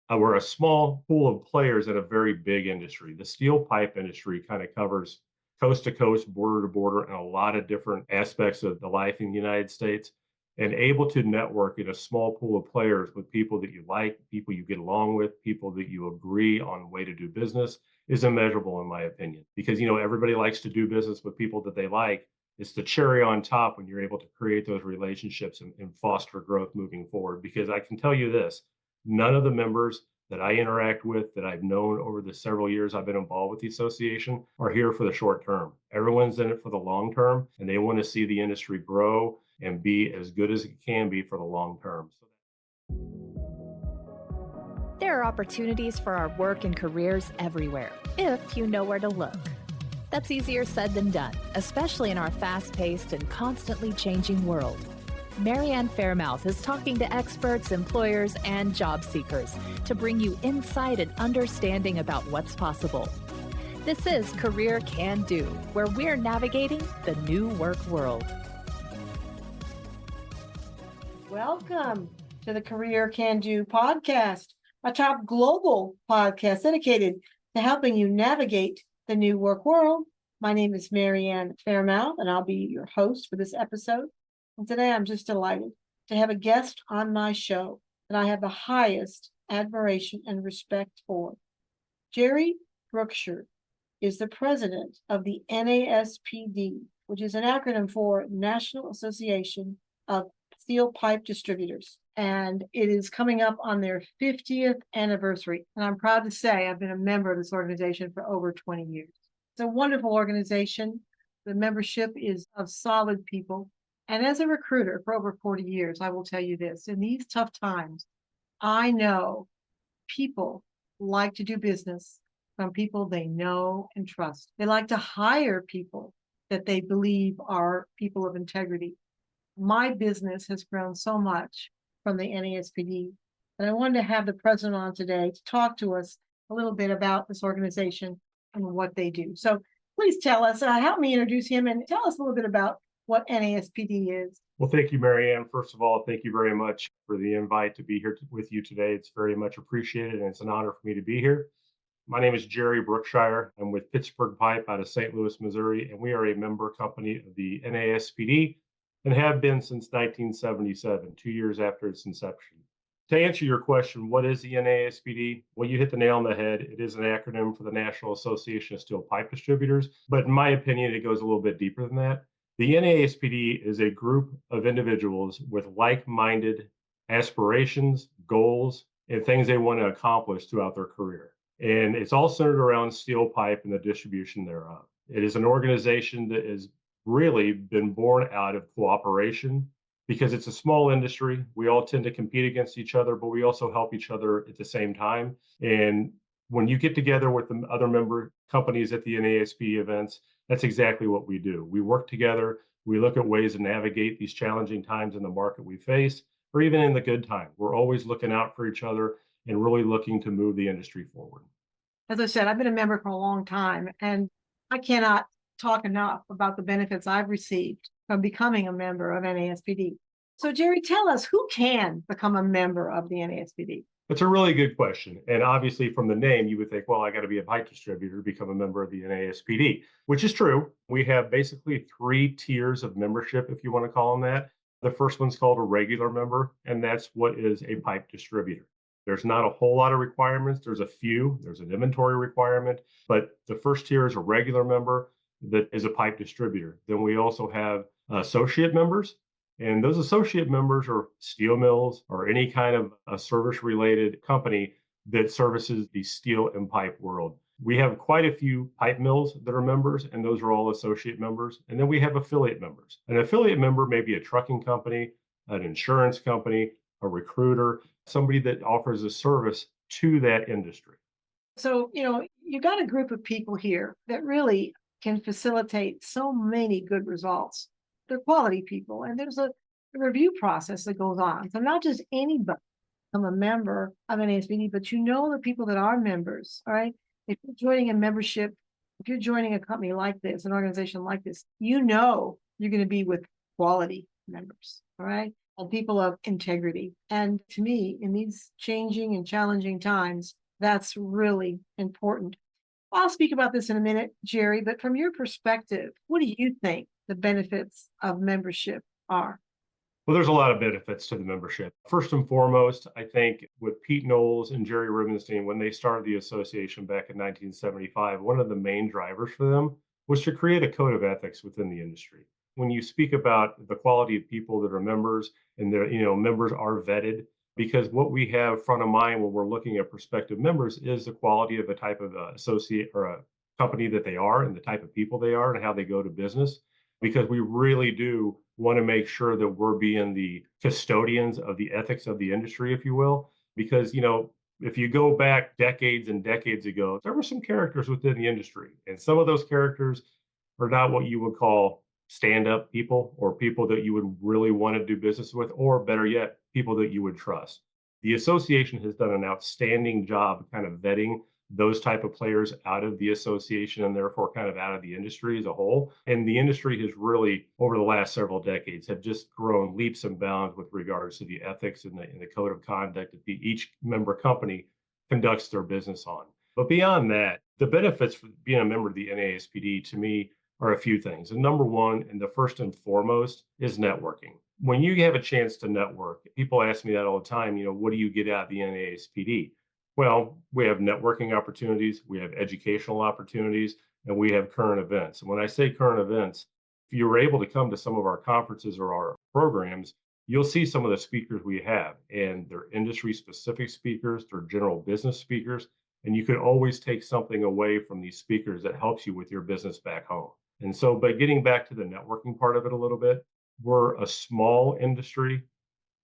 We're a small pool of players in a very big industry. The steel pipe industry kind of covers coast to coast, border to border, and a lot of different aspects of the life in the United States. And able to network in a small pool of players with people that you like, people you get along with, people that you agree on way to do business is immeasurable, in my opinion. Because everybody likes to do business with people that they like. It's the cherry on top when you're able to create those relationships and foster growth moving forward. Because I can tell you this, none of the members that I interact with that I've known over the several years I've been involved with the association are here for the short term. Everyone's in it for the long term, and they want to see the industry grow and be as good as it can be for the long term. There are opportunities for our work and careers everywhere, if you know where to look. That's easier said than done, especially in our fast-paced and constantly changing world. Marianne Fairmouth is talking to experts, employers, and job seekers to bring you insight and understanding about what's possible. This is Career Can Do, where we're navigating the new work world. Welcome to the Career Can Do podcast, a top global podcast dedicated to helping you navigate the new work world. My name is Marianne Fairmouth, and I'll be your host for this episode. And today I'm just delighted to have a guest on my show that I have the highest admiration and respect for. Jerry Brookshire is the president of the NASPD, which is an acronym for National Association of Steel Pipe Distributors. And it is coming up on their 50th anniversary. And I'm proud to say I've been a member of this organization for over 20 years. It's a wonderful organization. The membership is of solid people. And as a recruiter for over 40 years, I will tell you this, in these tough times, I know people like to do business from people they know and trust. They like to hire people that they believe are people of integrity. My business has grown so much from the NASPD, and I wanted to have the president on today to talk to us a little bit about this organization and what they do. So please tell us, help me introduce him and tell us a little bit about what NASPD is. Well, thank you, Marianne. First of all, thank you very much for the invite to be here with you today. It's very much appreciated, and it's an honor for me to be here. My name is Jerry Brookshire. I'm with Pittsburgh Pipe out of St. Louis, Missouri, and we are a member company of the NASPD and have been since 1977, 2 years after its inception. To answer your question, what is the NASPD? Well, you hit the nail on the head. It is an acronym for the National Association of Steel Pipe Distributors, but in my opinion, it goes a little bit deeper than that. The NASPD is a group of individuals with like-minded aspirations, goals, and things they want to accomplish throughout their career. And it's all centered around steel pipe and the distribution thereof. It is an organization that has really been born out of cooperation because it's a small industry. We all tend to compete against each other, but we also help each other at the same time. And when you get together with the other member companies at the NASP events, that's exactly what we do. We work together. We look at ways to navigate these challenging times in the market we face, or even in the good time. We're always looking out for each other and really looking to move the industry forward. As I said, I've been a member for a long time, and I cannot talk enough about the benefits I've received from becoming a member of NASPD. So, Jerry, tell us, who can become a member of the NASPD? That's a really good question. And obviously, from the name, you would think, well, I got to be a pipe distributor to become a member of the NASPD, which is true. We have basically 3 tiers of membership, if you want to call them that. The first one's called a regular member, and that's what is a pipe distributor. There's not a whole lot of requirements. There's a few. There's an inventory requirement, but the first tier is a regular member that is a pipe distributor. Then we also have associate members. And those associate members are steel mills or any kind of a service related company that services the steel and pipe world. We have quite a few pipe mills that are members, and those are all associate members. And then we have affiliate members. An affiliate member may be a trucking company, an insurance company, a recruiter, somebody that offers a service to that industry. So, you got a group of people here that really can facilitate so many good results. They're quality people, and there's a review process that goes on. So not just anybody become a member of an ASPD, but the people that are members, all right? If you're joining a membership, if you're joining a company like this, an organization like this, you're going to be with quality members, all right? and people of integrity. And to me, in these changing and challenging times, that's really important. I'll speak about this in a minute, Jerry, but from your perspective, what do you think the benefits of membership are? Well, there's a lot of benefits to the membership. First and foremost, I think with Pete Knowles and Jerry Rubenstein, when they started the association back in 1975, one of the main drivers for them was to create a code of ethics within the industry. When you speak about the quality of people that are members and their, members are vetted, because what we have front of mind when we're looking at prospective members is the quality of the type of associate or a company that they are and the type of people they are and how they go to business, because we really do want to make sure that we're being the custodians of the ethics of the industry, if you will. Because, if you go back decades and decades ago, there were some characters within the industry, and some of those characters are not what you would call stand up people or people that you would really want to do business with, or better yet, people that you would trust. The association has done an outstanding job kind of vetting those type of players out of the association and therefore kind of out of the industry as a whole. And the industry has really, over the last several decades, have just grown leaps and bounds with regards to the ethics and the code of conduct that each member company conducts their business on. But beyond that, the benefits for being a member of the NASPD to me are a few things. And number one, and the first and foremost, is networking. When you have a chance to network, people ask me that all the time, what do you get out of the NASPD? Well, we have networking opportunities, we have educational opportunities, and we have current events. And when I say current events, if you were able to come to some of our conferences or our programs, you'll see some of the speakers we have, and they're industry specific speakers, they're general business speakers, and you can always take something away from these speakers that helps you with your business back home. And so, by getting back to the networking part of it a little bit, we're a small industry.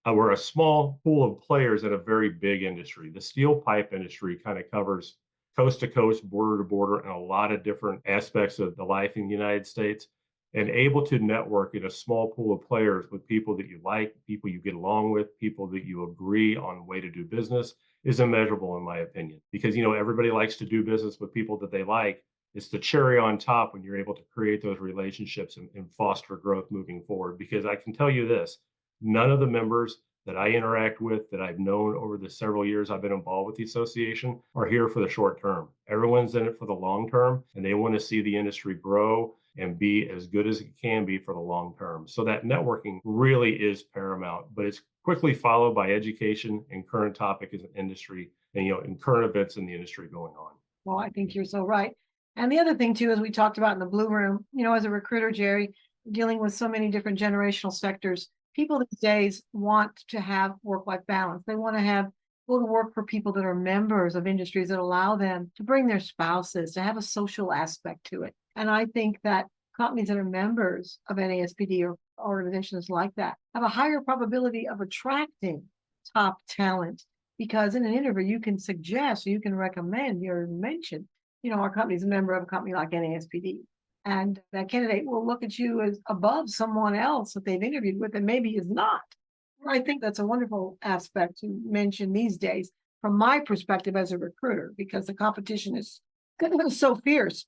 We're a small pool of players in a very big industry. The steel pipe industry kind of covers coast to coast, border to border, and a lot of different aspects of the life in the United States. And able to network in a small pool of players with people that you like, people you get along with, people that you agree on way to do business is immeasurable, in my opinion. Because, everybody likes to do business with people that they like. It's the cherry on top when you're able to create those relationships and foster growth moving forward. Because I can tell you this, none of the members that I interact with that I've known over the several years I've been involved with the association are here for the short term. Everyone's in it for the long term, and they want to see the industry grow and be as good as it can be for the long term. So that networking really is paramount, but it's quickly followed by education and current topic as an industry and, and current events in the industry going on. Well, I think you're so right. And the other thing too, as we talked about in the Blue Room, as a recruiter, Jerry, dealing with so many different generational sectors, people these days want to have work-life balance. They want to go to work for people that are members of industries that allow them to bring their spouses, to have a social aspect to it. And I think that companies that are members of NASPD or organizations like that have a higher probability of attracting top talent, because in an interview you can suggest, or you can recommend or mention, our company's a member of a company like NASPD. And that candidate will look at you as above someone else that they've interviewed with and maybe is not. I think that's a wonderful aspect to mention these days from my perspective as a recruiter, because the competition is so fierce.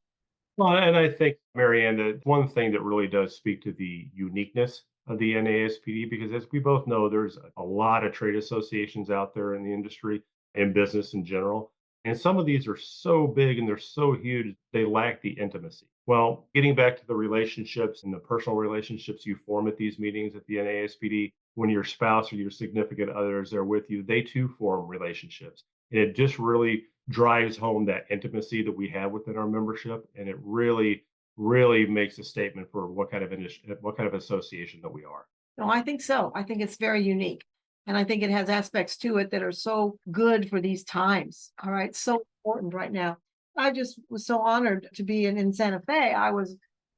Well, and I think, Marianne, that one thing that really does speak to the uniqueness of the NASPD, because as we both know, there's a lot of trade associations out there in the industry and business in general. And some of these are so big and they're so huge, they lack the intimacy. Well, getting back to the relationships and the personal relationships you form at these meetings at the NASPD, when your spouse or your significant other is there with you, they too form relationships. And it just really drives home that intimacy that we have within our membership. And it really, really makes a statement for what kind of association that we are. No, I think so. I think it's very unique. And I think it has aspects to it that are so good for these times. All right. So important right now. I just was so honored to be in Santa Fe. I was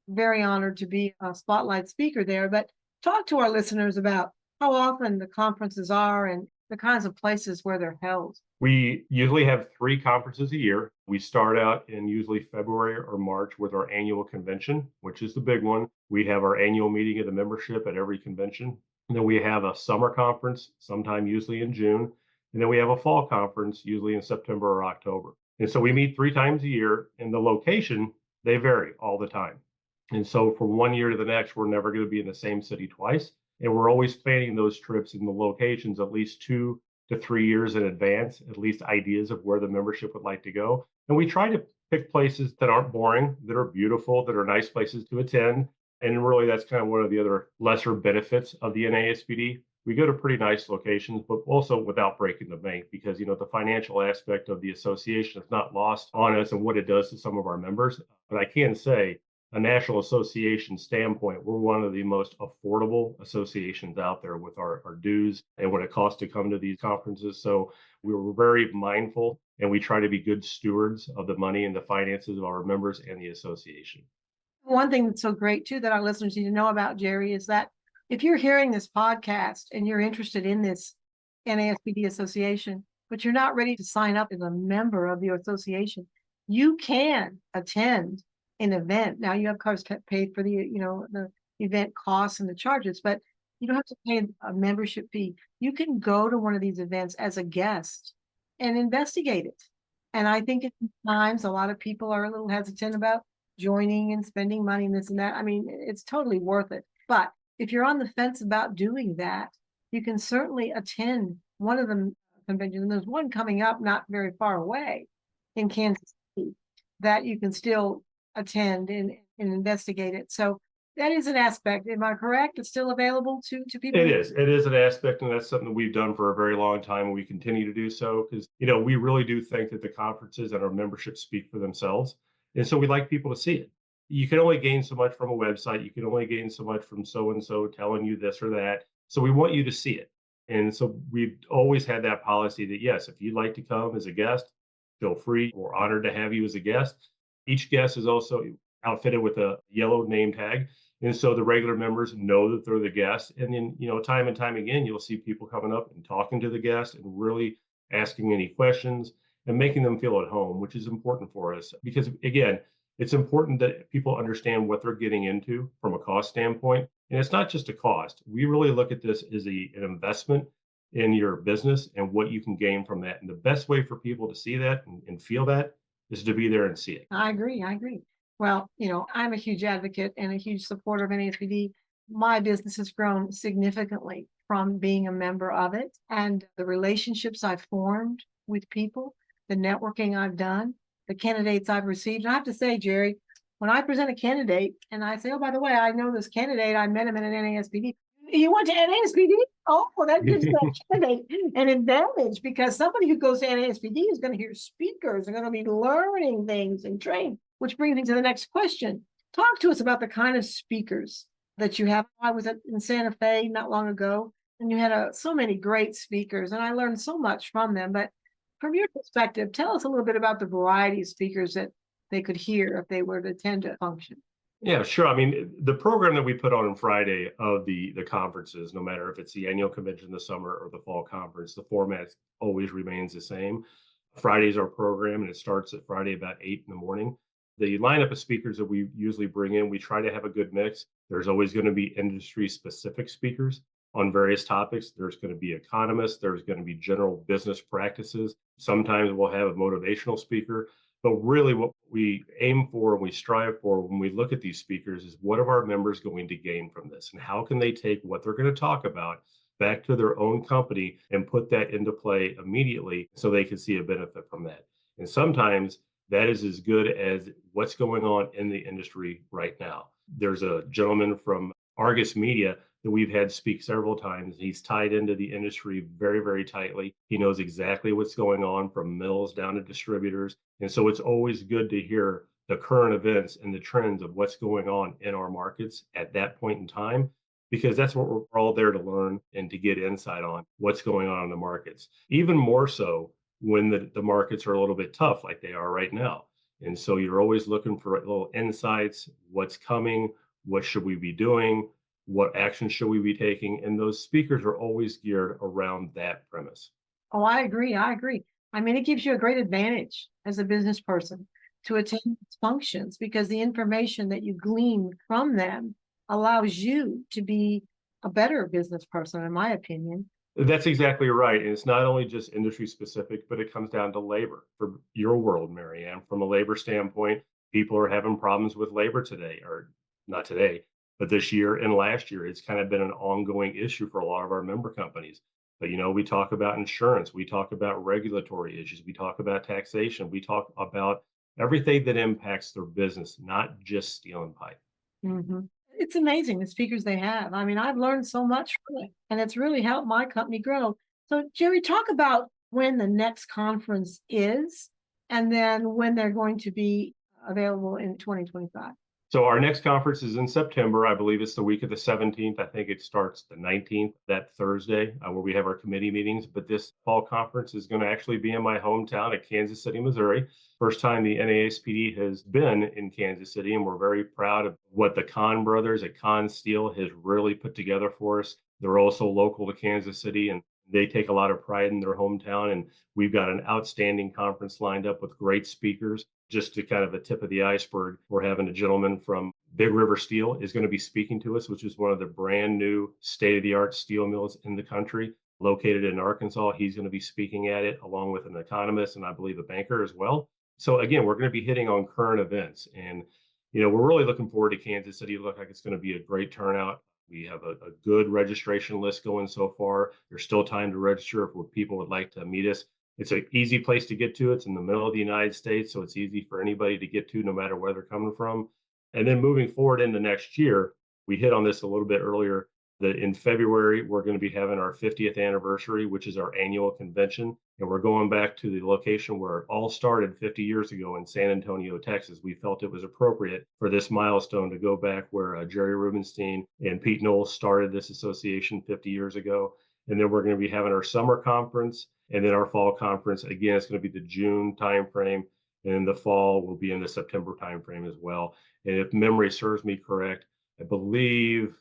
very honored to be a spotlight speaker there. But talk to our listeners about how often the conferences are and the kinds of places where they're held. We usually have 3 conferences a year. We start out in usually February or March with our annual convention, which is the big one. We have our annual meeting of the membership at every convention. And then we have a summer conference, sometime usually in June. And then we have a fall conference, usually in September or October. And so we meet 3 times a year, and the location, they vary all the time. And so from one year to the next, we're never going to be in the same city twice. And we're always planning those trips in the locations at least 2 to 3 years in advance, at least ideas of where the membership would like to go. And we try to pick places that aren't boring, that are beautiful, that are nice places to attend. And really, that's kind of one of the other lesser benefits of the NASPD. We go to pretty nice locations, but also without breaking the bank, because the financial aspect of the association is not lost on us and what it does to some of our members. But I can say, a national association standpoint, we're one of the most affordable associations out there with our dues and what it costs to come to these conferences. So we were very mindful, and we try to be good stewards of the money and the finances of our members and the association. One thing that's so great too that our listeners need to know about, Jerry, is that if you're hearing this podcast and you're interested in this NASPD association, but you're not ready to sign up as a member of the association, you can attend an event. Now you have course paid for the event costs and the charges, but you don't have to pay a membership fee. You can go to one of these events as a guest and investigate it. And I think at times a lot of people are a little hesitant about joining and spending money and this and that. I mean, it's totally worth it. But if you're on the fence about doing that, you can certainly attend one of the conventions. And there's one coming up not very far away in Kansas City that you can still attend and investigate it. So that is an aspect. Am I correct? It's still available to people? It is. It is an aspect, and that's something that we've done for a very long time, and we continue to do so because, we really do think that the conferences and our membership speak for themselves. And so we like people to see it. You can only gain so much from a website. You can only gain so much from so-and-so telling you this or that. So we want you to see it. And so we've always had that policy that, yes, if you'd like to come as a guest, feel free. We're honored to have you as a guest. Each guest is also outfitted with a yellow name tag. And so the regular members know that they're the guest. And then, time and time again, you'll see people coming up and talking to the guest and really asking any questions and making them feel at home, which is important for us. Because again, it's important that people understand what they're getting into from a cost standpoint. And it's not just a cost. We really look at this as an investment in your business and what you can gain from that. And the best way for people to see that and feel that is to be there and see it. I agree. Well, I'm a huge advocate and a huge supporter of NASPD. My business has grown significantly from being a member of it, and the relationships I've formed with people, the networking I've done, the candidates I've received. And I have to say, Jerry, when I present a candidate and I say, oh, by the way, I know this candidate, I met him at an NASPD. You went to NASPD? Oh, well, that gives that candidate an advantage, because somebody who goes to NASPD is going to hear speakers, they're going to be learning things and trained, which brings me to the next question. Talk to us about the kind of speakers that you have. I was in Santa Fe not long ago, and you had so many great speakers, and I learned so much from them. But from your perspective, tell us a little bit about the variety of speakers that they could hear if they were to attend a function. Yeah, sure. I mean, the program that we put on Friday of the conferences, no matter if it's the annual convention in the summer or the fall conference, the format always remains the same. Friday's our program, and it starts at Friday about 8 in the morning. The lineup of speakers that we usually bring in, we try to have a good mix. There's always going to be industry-specific speakers on various topics. There's going to be economists. There's going to be general business practices. Sometimes we'll have a motivational speaker. But really what we aim for and we strive for when we look at these speakers is, what are our members going to gain from this? And how can they take what they're going to talk about back to their own company and put that into play immediately so they can see a benefit from that? And sometimes that is as good as what's going on in the industry right now. There's a gentleman from Argus Media that we've had speak several times. He's tied into the industry very, very tightly. He knows exactly what's going on from mills down to distributors. And so it's always good to hear the current events and the trends of what's going on in our markets at that point in time, because that's what we're all there to learn and to get insight on what's going on in the markets. Even more so when the markets are a little bit tough like they are right now. And so you're always looking for little insights, what's coming, what should we be doing, what action should we be taking? And those speakers are always geared around that premise. Oh, I agree. I mean, it gives you a great advantage as a business person to attend these functions, because the information that you glean from them allows you to be a better business person, in my opinion. That's exactly right. And it's not only just industry specific, but it comes down to labor. For your world, Marianne, from a labor standpoint, people are having problems with labor today, or not today, But this year and last year, it's kind of been an ongoing issue for a lot of our member companies. But we talk about insurance, we talk about regulatory issues, we talk about taxation, we talk about everything that impacts their business, not just steel and pipe. It's amazing the speakers they have. I mean, I've learned so much from it, and it's really helped my company grow. So, Jerry, talk about when the next conference is, and then when they're going to be available in 2025. So our next conference is in September. I believe it's the week of the 17th. I think it starts the 19th, that Thursday, where we have our committee meetings. But this fall conference is going to actually be in my hometown of Kansas City, Missouri. First time the NASPD has been in Kansas City, and we're very proud of what the Kahn brothers at Kahn Steel has really put together for us. They're also local to Kansas City, and they take a lot of pride in their hometown. And we've got an outstanding conference lined up with great speakers. Just to kind of the tip of the iceberg, we're having a gentleman from Big River Steel is going to be speaking to us, which is one of the brand new state-of-the-art steel mills in the country, located in Arkansas. He's going to be speaking at it along with an economist and I believe a banker as well. So again, we're going to be hitting on current events, and we're really looking forward to Kansas City. It looks like it's going to be a great turnout. We have a good registration list going so far. There's still time to register if people would like to meet us. It's an easy place to get to. It's in the middle of the United States, so it's easy for anybody to get to, no matter where they're coming from. And then moving forward into next year, we hit on this a little bit earlier, that in February, we're going to be having our 50th anniversary, which is our annual convention. And we're going back to the location where it all started 50 years ago in San Antonio, Texas. We felt it was appropriate for this milestone to go back where Jerry Rubenstein and Pete Knowles started this association 50 years ago. And then we're going to be having our summer conference. And then our fall conference, again, it's going to be the June timeframe. And in the fall will be in the September timeframe as well. And if memory serves me correct, I believe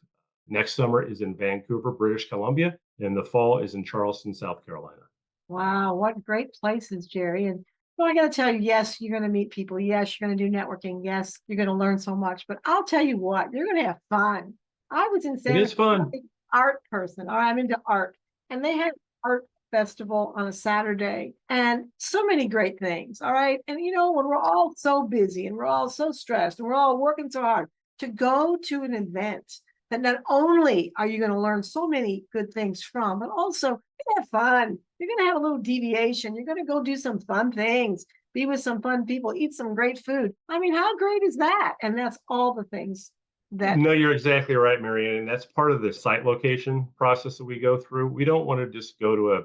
next summer is in Vancouver, British Columbia, and the fall is in Charleston, South Carolina. Wow, what great places, Jerry. And I got to tell you, yes, you're going to meet people. Yes, you're going to do networking. Yes, you're going to learn so much. But I'll tell you what, you're going to have fun. I was in San It is fun. Art person, or I'm into art, and they had art festival on a Saturday and so many great things. All right. And when we're all so busy and we're all so stressed and we're all working so hard to go to an event that not only are you going to learn so many good things from, but also you're going to have fun. You're going to have a little deviation. You're going to go do some fun things, be with some fun people, eat some great food. I mean, how great is that? And that's all the things that. No, you're exactly right, Marianne. And that's part of the site location process that we go through. We don't want to just go to a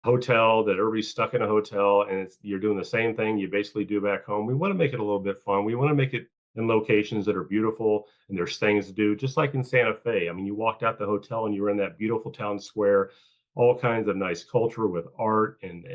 hotel that everybody's stuck in a hotel and you're doing the same thing you basically do back home. We want to make it a little bit fun. We want to make it in locations that are beautiful and there's things to do, just like in Santa Fe. I mean, you walked out the hotel and you were in that beautiful town square, all kinds of nice culture with art and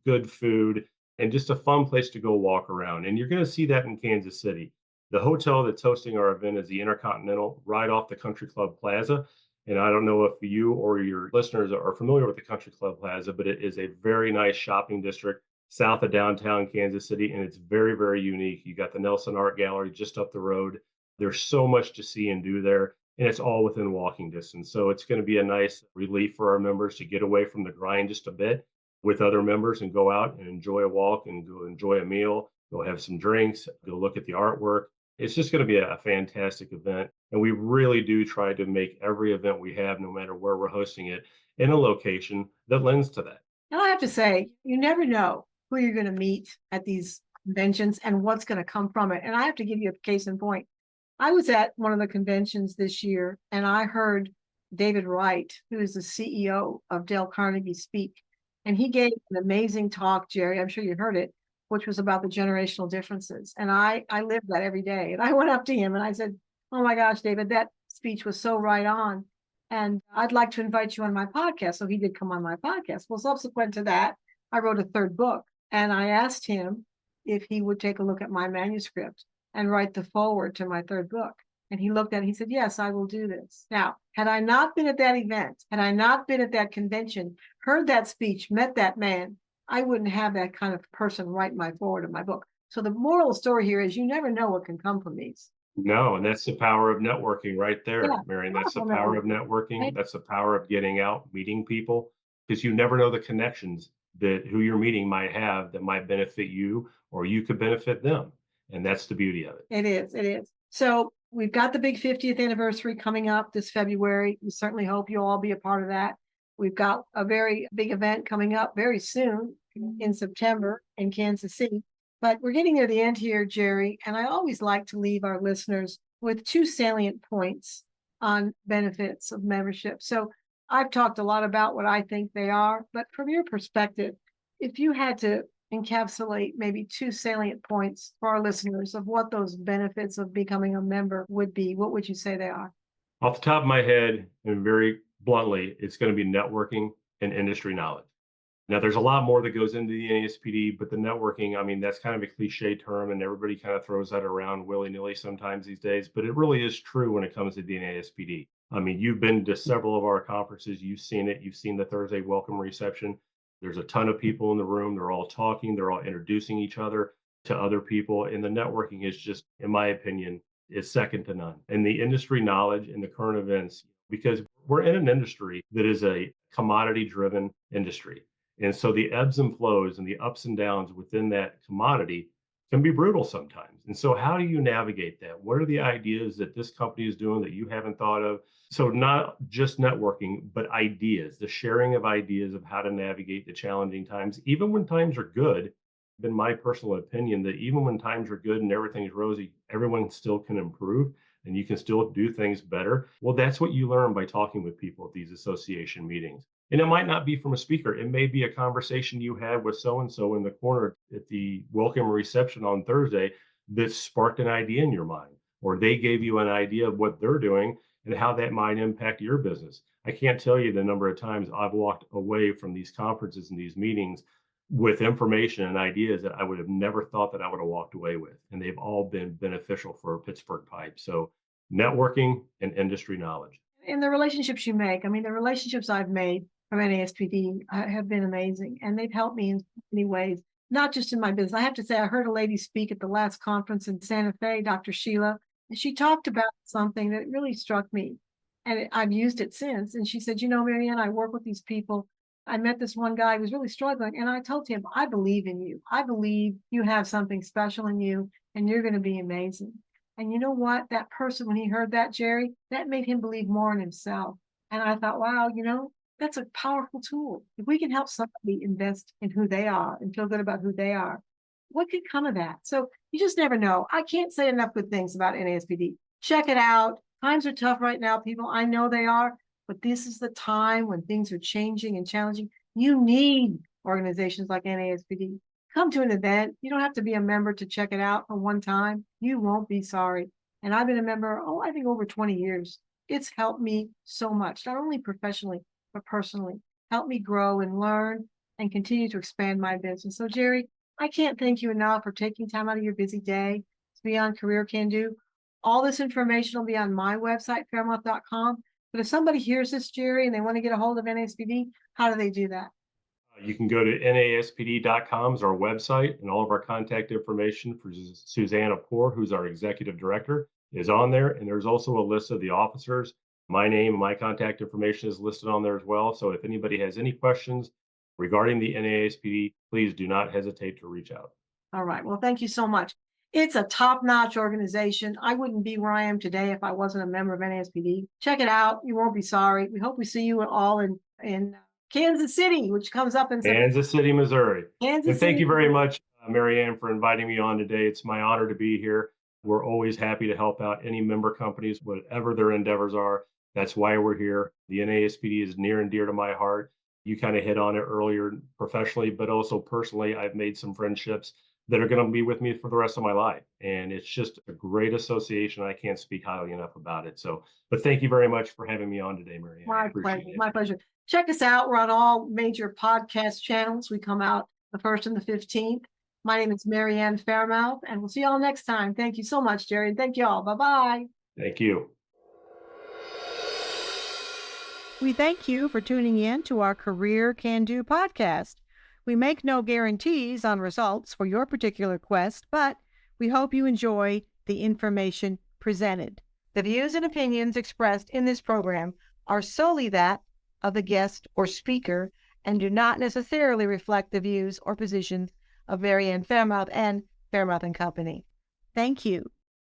good food and just a fun place to go walk around. And you're going to see that in Kansas City. The hotel that's hosting our event is the Intercontinental, right off the Country Club Plaza. And I don't know if you or your listeners are familiar with the Country Club Plaza, but it is a very nice shopping district south of downtown Kansas City. And it's very, very unique. You got the Nelson Art Gallery just up the road. There's so much to see and do there. And it's all within walking distance. So it's going to be a nice relief for our members to get away from the grind just a bit with other members and go out and enjoy a walk and go enjoy a meal, go have some drinks, go look at the artwork. It's just going to be a fantastic event. And we really do try to make every event we have, no matter where we're hosting it, in a location that lends to that. And I have to say, you never know who you're going to meet at these conventions and what's going to come from it. And I have to give you a case in point. I was at one of the conventions this year and I heard David Wright, who is the CEO of Dale Carnegie, speak. And he gave an amazing talk, Jerry. I'm sure you heard it, which was about the generational differences. And I live that every day. And I went up to him and I said, "Oh my gosh, David, that speech was so right on. And I'd like to invite you on my podcast." So he did come on my podcast. Well, subsequent to that, I wrote a third book. And I asked him if he would take a look at my manuscript and write the foreword to my third book. And he looked at it, he said, "Yes, I will do this." Now, had I not been at that event, had I not been at that convention, heard that speech, met that man, I wouldn't have that kind of person write my foreword of my book. So the moral story here is you never know what can come from these. No, and that's the power of networking right there, Yeah, Marion. That's the wonderful power of networking. networking. Right. That's the power of getting out, meeting people, because you never know the connections that who you're meeting might have that might benefit you or you could benefit them. And that's the beauty of it. It is. It is. So We've got the big 50th anniversary coming up this February. We certainly hope you'll all be a part of that. We've got a very big event coming up very soon in September in Kansas City. But we're getting near the end here, Jerry, and I always like to leave our listeners with two salient points on benefits of membership. So I've talked a lot about what I think they are, but from your perspective, if you had to encapsulate maybe two salient points for our listeners of what those benefits of becoming a member would be, what would you say they are? Off the top of my head, and very bluntly, it's going to be networking and industry knowledge. Now, there's a lot more that goes into the NASPD, but the networking, I mean, that's kind of a cliche term, and everybody kind of throws that around willy-nilly sometimes these days, but it really is true when it comes to the NASPD. I mean, you've been to several of our conferences, you've seen it, you've seen the Thursday welcome reception. There's a ton of people in the room, they're all talking, they're all introducing each other to other people, and the networking is just, in my opinion, is second to none. And the industry knowledge and the current events, because we're in an industry that is a commodity-driven industry. And so the ebbs and flows and the ups and downs within that commodity can be brutal sometimes. And so how do you navigate that? What are the ideas that this company is doing that you haven't thought of? So not just networking, but ideas, the sharing of ideas of how to navigate the challenging times, even when times are good. Been my personal opinion that even when times are good and everything's rosy, everyone still can improve and you can still do things better. Well, that's what you learn by talking with people at these association meetings. And it might not be from a speaker. It may be a conversation you had with so-and-so in the corner at the welcome reception on Thursday that sparked an idea in your mind, or they gave you an idea of what they're doing and how that might impact your business. I can't tell you the number of times I've walked away from these conferences and these meetings with information and ideas that I would have never thought that I would have walked away with. And they've all been beneficial for Pittsburgh Pipe. So networking and industry knowledge. And the relationships you make, I mean, the relationships I've made from NASPD have been amazing, and they've helped me in many ways, not just in my business. I have to say, I heard a lady speak at the last conference in Santa Fe, Dr. Sheila, and she talked about something that really struck me, and I've used it since. And she said, Marianne, I work with these people. I met this one guy who was really struggling, and I told him, I believe in you. I believe you have something special in you, and you're going to be amazing. And you know what? That person, when he heard that, Jerry, that made him believe more in himself. And I thought, wow, that's a powerful tool. If we can help somebody invest in who they are and feel good about who they are, what could come of that? So you just never know. I can't say enough good things about NASPD. Check it out. Times are tough right now, people. I know they are, but this is the time when things are changing and challenging. You need organizations like NASPD. Come to an event. You don't have to be a member to check it out for one time. You won't be sorry. And I've been a member, I think over 20 years. It's helped me so much, not only professionally, but personally. Helped me grow and learn and continue to expand my business. So, Jerry, I can't thank you enough for taking time out of your busy day to be on Career Can Do. All this information will be on my website, fairmouth.com. But if somebody hears this, Jerry, and they want to get a hold of NASPD, how do they do that? You can go to naspd.com is our website, and all of our contact information for Susanna Poor, who's our executive director, is on there. And there's also a list of the officers. My name and my contact information is listed on there as well. So if anybody has any questions regarding the NASPD, please do not hesitate to reach out. All right. Well, thank you so much. It's a top-notch organization. I wouldn't be where I am today if I wasn't a member of NASPD. Check it out. You won't be sorry. We hope we see you all in Kansas City, which comes up in Kansas City, Missouri. And thank City. you very much, Marianne, for inviting me on today. It's my honor to be here. We're always happy to help out any member companies, whatever their endeavors are. That's why we're here. The NASPD is near and dear to my heart. You kind of hit on it earlier professionally, but also personally, I've made some friendships that are going to be with me for the rest of my life. And it's just a great association. I can't speak highly enough about it. So, but thank you very much for having me on today, Marianne. My pleasure. My pleasure. Check us out. We're on all major podcast channels. We come out the 1st and the 15th. My name is Marianne Fairmouth, and we'll see you all next time. Thank you so much, Jerry. And thank you all. Bye-bye. Thank you. We thank you for tuning in to our Career Can Do podcast. We make no guarantees on results for your particular quest, but we hope you enjoy the information presented. The views and opinions expressed in this program are solely that of the guest or speaker and do not necessarily reflect the views or positions of Marianne Fairmouth and Fairmouth and Company. Thank you.